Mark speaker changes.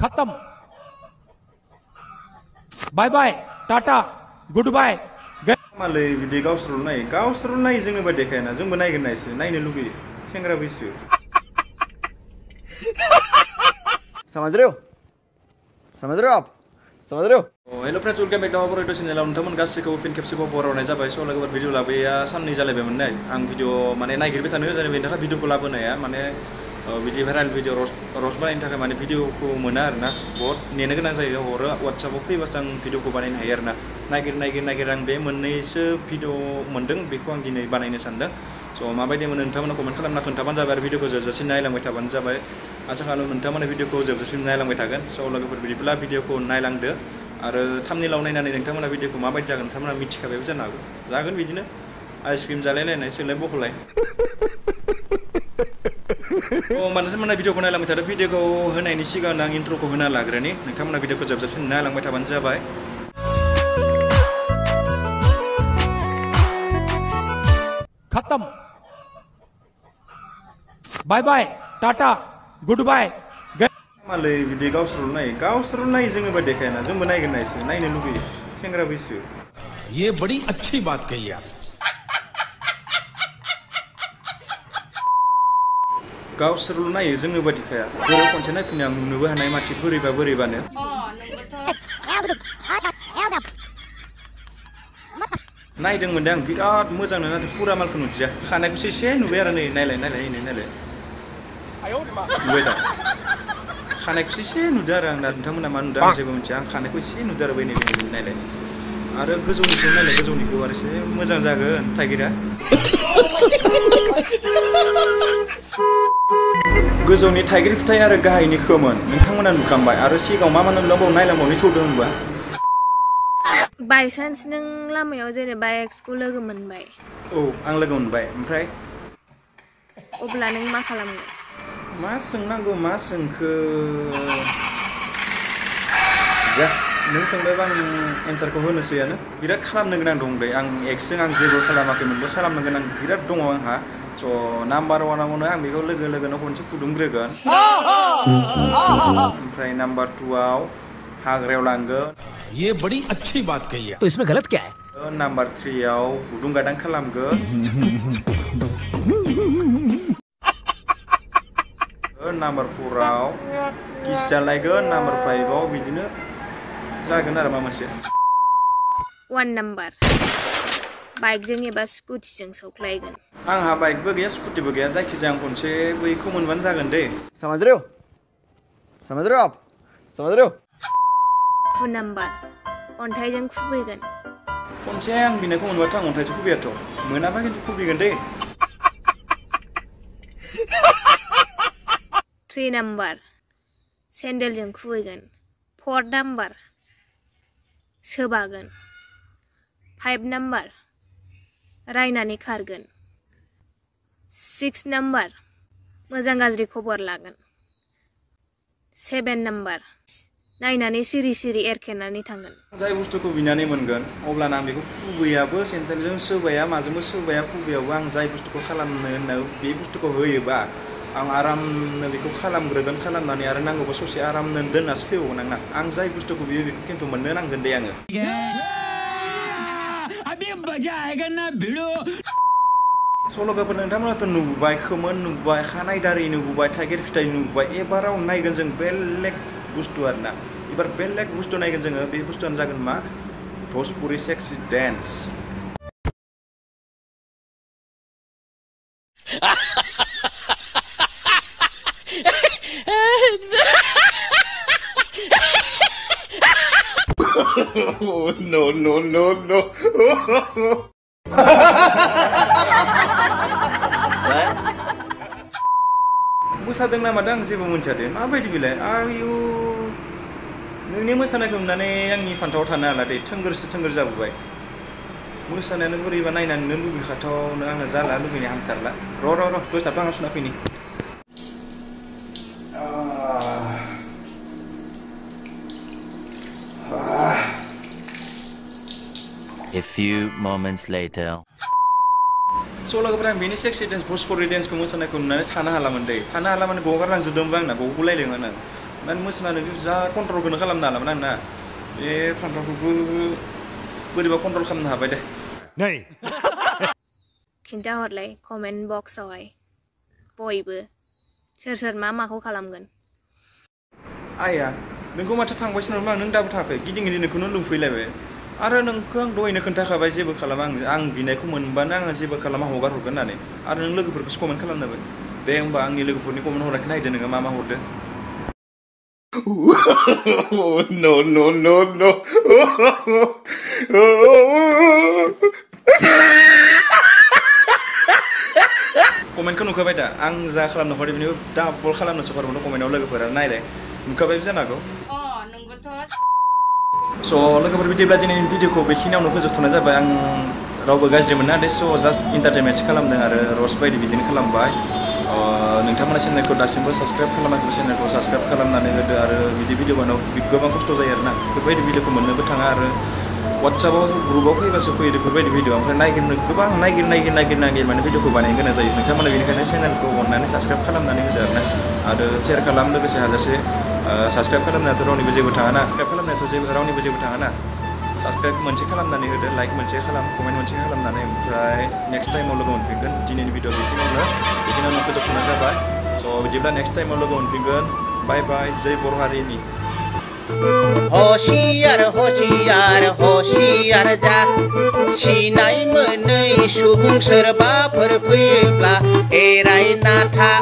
Speaker 1: खत्म बाय बाय tata good बाय
Speaker 2: मालै बिदि गावसोरल' नायो जोंनो बायदि देखायाना जोंबो नायगोन नायसो नायनो लुगैयो सेंग्रा बैसो
Speaker 3: समझ रहे हो आप समझ रहे हो
Speaker 2: हेलो फ्रेंड्स वेलकम बैक दावा बर' इउटुब चेनेलाव नोंथांमोन गासैखौबो फिन खेबसेबाव बरायनाय जाबाय स' लोगोफोर भिडिअ लाबोया साननै जालायबायमोन नै आं भिडिअ माने नागिरबाय थानो जादों बेनि थाखाय भिडिअखौ लाबोनाया माने बिदि भाइराल भिडिअ रस बानायनो थाखाय माने भिडिअखौ मोना आरोना बहुत नेनो गोनां जायो हरो वाट्सएपआव फैबासो आं भिडिअखौ बानायनो हायो आरोना नागिर आं बे मोननैसो भिडिअ मोन्दों बेखौ आं दिनै बानायनो सानदों स' माबायदि मोनो नोंथांमोना कमेन्ट खालामना खोन्थाबानो जाबाय आरो भिडिअखौ जोबजासिम नायलांबाय थाबानो जाबाय आसा खालामो नोंथांमोना भिडिअखौ जोबजासिम नायलांबाय थागोन स' लोगोफोर बिदिब्ला भिडिअखौ नायलांदो आरो थाम्बनेइलाव नायनानै नोंथांमोना भिडिअखौ माबायदि जागोन नोंथांमोना मिथिखाबायबो जानो हागौ जागोन बिदिनो आइसक्रिम जालायलायनाय सोलाय बख'लाय नोंथांमोना भिडिअखौ नायलांबाय थादो भिडिअखौ होनायनि सिगां आं इन्ट्र'खौ होना लाग्रोनि नोंथांमोना भिडिअखौ जोबजासिम नायलांबाय थाबानो जाबाय
Speaker 1: खत्म बाय बाय टाटा गुड बाय
Speaker 2: मालै बिदि गावसोरल' नायो जोंनो बायदि देखायाना जोंबो नायगोन नायसो नायनो लुगैयो सेंग्रा बैसो
Speaker 1: ये बड़ी अच्छी बात कही आप
Speaker 2: गावसोरल' नायो जोंनो बायदि देखाया बोरै खनसे नायफिनो आं नुनोबो हानाय माथि बोरैबानो नायदोंमोन दे आं बिराद मोजांनो नाथाय फुरा मालखौ नुदिया खानायखौसो एसे नुबाय आरो नै नायलाय नुबाय दा खानायखौसो एसे नुदों आरो आंना नोंथांमोना मा नुदों आं जेबो मिथिया आं खानायखौ एसे नुदों आरो बैनि नायलाय आरो गोजौनिखौ नायलाय गोजौनिखौ आरो एसे मोजां जागोन थाइगिरा गोजौनि थाइगिर फिथाइ आरो गाहायनि खोमोन नोंथांमोना नुखांबाय आरो सिगाङाव मा नुलांबाव नायलांबावनो थौदों होनबा
Speaker 4: बायसान्स नों लामायाव जेनेबा एक्सखौ लोगो मोनबाय
Speaker 2: औ आं लोगो मोनबाय ओमफ्राय
Speaker 4: अब्ला नों मा खालामगोन
Speaker 2: मा सोंनांगौ मा सोंखो जा नों सोंबायबा आं एन्सारखौ होनोसैयानो बिराद खालामनो गोनां दं दे आं एक्सजों आं जेबो खालामाखैमोनबो खालामनो गोनां बिराद दङ आंहा स' नाम्बार वानावनो आं बेखौ लोगोनो खनसे फुदुंग्रोगोन ओमफ्राय नाम्बार 2आव हाग्रायाव लांगोन
Speaker 1: ये बड़ी अच्छी बात कही है तो इसमें गलत क्या है
Speaker 2: नाम्बार 3आव गुदुं गादां खालामगोन नाम्बार 4आव किस जालायगोन नाम्बार 5आव बिदिनो जागोन आरो मा मोनसे
Speaker 4: 1 नाम्बार बाइकजों एबा स्कुटिजों सौख्लायगोन
Speaker 2: आंहा बाइकबो गैया स्कुटिबो गैया जायखिजाया आं खनसे बैखौ मोनबानो जागोन दे
Speaker 3: समझ रहे हो आप समझ रहे हो
Speaker 4: 2 नाम्बार अन्थाइजों खुबैगोन
Speaker 2: खनसे आं बिनायखौ मोनबाथ' आं अन्थाइजों खुबैयाथ' मोनाबा खिन्थु खुबैगोन दे
Speaker 4: 3 नाम्बार सेन्देलजों खुबैगोन 4 नाम्बार सोबागोन 5 नाम्बार रायनानै खारगोन 6 नाम्बार मोजां गाज्रि खबर लागोन 7 नाम्बार नायनानै सिरि एरखेनानै थांगोन
Speaker 2: जाय बुस्थुखौ बिनानै मोनगोन अब्लाना आं बेखौ खुबैयाबो सेन्देलजों सोबाया माजोंबो सोबाया खुबैयाबो आं जाय बुस्थुखौ खालामनो होनो बे बुस्थुखौ होयोबा आं आरामनो बेखौ खालामग्रोगोन खालामनानै आरो नांगौबा ससे आरामनो दोननासो फैबावगोन आं जाय बुस्थुखौ बियो बेखौ खिन्थु मोननो नांगोन दे आङो स' लोगोफोर नोंथांमोनाथ' नुबाय खोमोन नुबाय खानाय दारि नुबाय थाइगिर फिथाइ नुबाय एबाराव नायगोन जों बेलेग बुस्थु आरोना एबार बेलेग बुस्थु नायगोन जोङो बे बुस्थुआनो जागोन मा भोजपुरी सेक्सि डेन्स no मोसादों नामादों आं जेबो मोनथिया दे माबायदि बिलाय आयु नोंनि मोसानायखौ नुनानै आंनि फान्थावाव थानो हाला दे थोंगोर जाबोबाय मोसानायानो बोरैबा नायनानैनो लुबैखाथावनो आङो जाला लुबैनाय हामथारला र' दसे थाथ' आङो सुना फैनि
Speaker 5: A few moments later.
Speaker 2: स' लोगोफोर आं बेनि सेक्सि डेन्स भोजपुरी डेन्सखौ मोसानायखौ नुनानै थानो हाला माने गगारलांजोबदोंबो आंना गगुलायदोंमोन आं माने मोसानानै जा कन्ट्रलखौनो खालामनो हालामोन आं ना बे फान्थावखौबो बोरैबा कन्ट्रल खालामनो हाबाय दे
Speaker 4: खिन्थाहरलाय कमेन्ट बक्सआवहाय बयबो सोर मा माखौ खालामगोन
Speaker 2: आइया नोंखौ माथो थांबायसो नामा नों दाबो थाङाखै गिदिं गिदिं नोंखौनो लुफैलायबाय आरो नोंखौ आं दहायनो खोन्थाखाबाय जेबो खालामा आं बिनायखौ मोनबानो आङो जेबो खालामा हगार हरगोन होननानै आरो नों लोगोफोरखौसो कमेन्ट खालामनोबो दे होमबा आंनि लोगोफोरनि कमेन्ट हरनायखौ नायदो नोङो मा हरदो
Speaker 6: No, no, no, no.
Speaker 2: कमेन्टखौ नुखाबाय दा आं जा खालामनो हरदों बेनि डाबल खालामनोसो हरबावनो कमेन्टआव लोगोफोरा नायलाय नुखाबायबो जानो हागौ स' लोगोफोर बिदिब्ला दिनैनि भिडिअखौ बेखिनियावनो फोजोबथ'नाय जाबाय आं रावबो गाज्रि मोना दे स' जास्ट इन्टारटेनमेन्टसो खालामदों आरो रस्ट बायदि बिदिनो खालामबाय नोंथांमोना चेनेलखौ दासिमबो साबस्क्राइब खालामाखै चेनेलखौ साबस्क्राइब खालामनानै होदो आरो बिदि भिडिअ बानाव गोबां खस्थ' जायो आरोना बेफोरबायदि भिडिअखौ मोननोबो थाङा आरो वाट्सएपआव ग्रुपआव फैबासो फैयो बेफोरबायदि भिडिअ ओमफ्राय गोबां नागिर माने भिडिअखौ बानायनो गोनां जायो नोंथांमोना बेनिखायनो चेनेलखौ अननानै साबस्क्राइब खालामनानै होदो आरोना आरो शेयार खालाम लोगोसे हाजासे साबस्क्राइब खालामनायाथ' रावनिबो जेबो थाङा ना साबस्क्राइब खालामनायाथ' रावनिबो जेबो थाङा ना साबस्क्राइब मोनसे खालामनानै होदो लाइक मोनसे खालाम कमेन्ट मोनसे खालामनानै ओमफ्राय नेक्स्ट टाइमाव लोगो मोनफिनगोन दिनैनि भिडिअ बेखिनियावनो फोजोबथ'नाय जाबाय स' बिदिब्ला नेक्स्ट टाइमाव लोगो मोनफिनगोन बाय बाय जय बर' हारिनि
Speaker 7: होशियार होशियार होशियार जा सिनाय मोनै सुबुं सोरबाफोर फैयोब्ला एरायना था